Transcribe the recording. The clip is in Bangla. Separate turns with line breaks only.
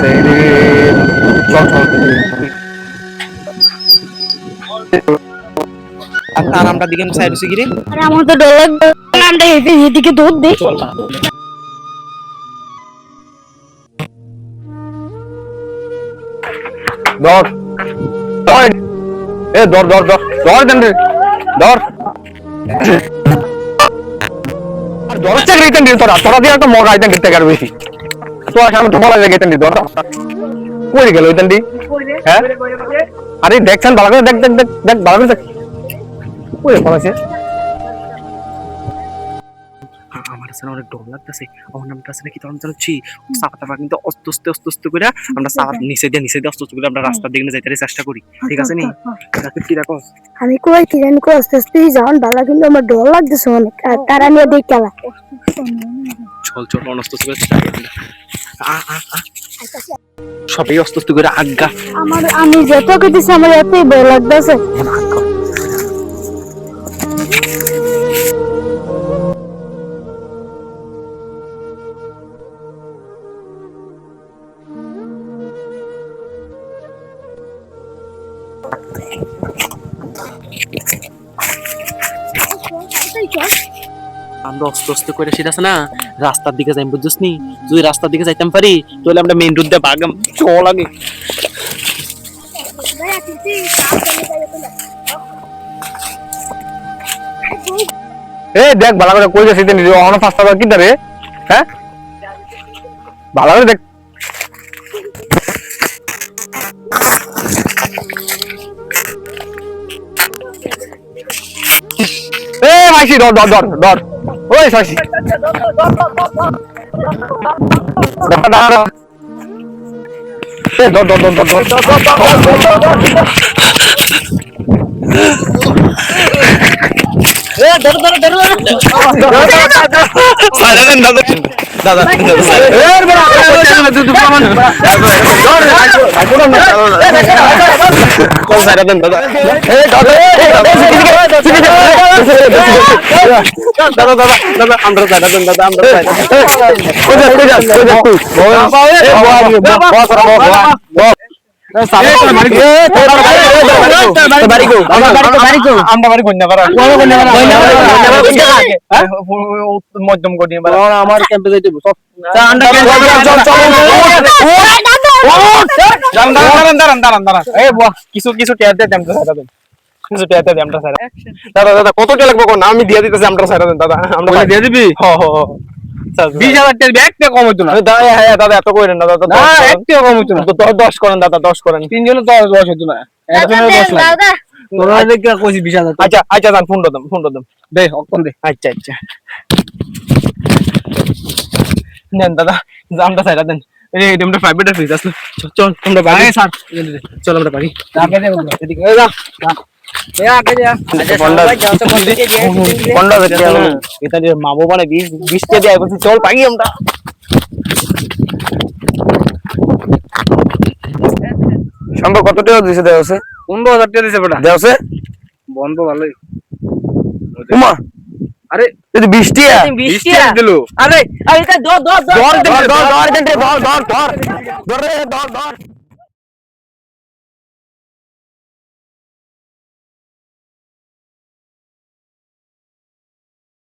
সেই রে চল চল
আর তার আমরা দিকে সাইড হচ্ছে গিরে
আরে আমার তো ডর লাগবে আমরা এদিকে দৌড় দিই
চল না
ধর ধর এ ধর ধর ধর ধর দেন রে ধর আর ধর চাকরি দেন তোরা তোরা দিয়ে একটা মগা আইতেন দিতে পারবি তোরা সামনে তো বলা যায় গেতেন ধর কই গেল ওইতেন দি হ্যাঁ আরে দেখছেন ভালো করে দেখ দেখ দেখ দেখ ভালো করে দেখ কই পড়াছে
আমার কাছে অনেক ডর লাগতেছে আমার নামটা আছে কি তখন চালাচ্ছি সাপাটা কিন্তু অস্তে আস্তে করে আমরা সাপ নিচে দিয়ে আস্তে করে আমরা রাস্তার দিকে যাইতে চেষ্টা করি ঠিক আছে নি রাতে কি রাখো
আমি কই কি জানি কই আস্তে আস্তে যাওন ভালো কিন্তু আমার ডর লাগতেছে অনেক তারা নিয়ে দেখ খেলা
চল চল অস্তে করে সবাই আস্তে করে আজ্ঞা
আমি যত কিছু আমার এতই ভয় লাগতেছে
আমরা আস্তে করে সেটা আছে না রাস্তার দিকে যাই বুঝছিস নি যদি রাস্তার দিকে যাইতাম পারি তাহলে আমরা মেইন রোড দিয়ে ভাগাম চল আগে
এ দেখ ভালো করে কই যাচ্ছিস নিজে অন ফাস্ট কি রে হ্যাঁ ভালো করে দেখ এ মাসি ধর ধর ধর ধর ওই মাসি এ ধর ধর ধর ধর দাদা মধ্যম করি আমার ক্যাম্পে যাইতে কিছু কিছু দাদা কত টাকা লাগবে কোন আমি দিয়ে দিতেছি আমরা সাইরা দেন দাদা আমরা দিয়ে দিবি 20,000 টাকা ব্যাগ তে কম হইতো না হ্যাঁ দাদা এত কইরেন না দাদা একটু কম হইতো না তো 10 করেন দাদা 10 করেন তিনজনে 10 হইতো না একজনের 10 লাগে তোরা দেখে কইছি 20,000 আচ্ছা আচ্ছা দান ফোন দাও দে অকন দে আচ্ছা আচ্ছা নেন দাদা আমরা সাইরা দেন এই আমরা প্রাইভেট অফিস আসলে চল আমরা বাড়ি স্যার চল আমরা বাড়ি আগে দে এদিকে যা এ আগে যা আচ্ছা সবাই যাও তো বন্ধ দিয়ে দিয়ে কোনটা দেখতে এটা যে মামু মানে 20 কে দিয়ে বলছি চল পাগি আমরা সম্ভব কত টাকা দিছে দেওছে 15,000 টাকা দিছে বেটা দেওছে বন্ধ ভালোই উমা আরে এই 20 টাকা দিলো আরে এটা ধর ধর ধর ধর ধর ধর ধর ধর ধর ধর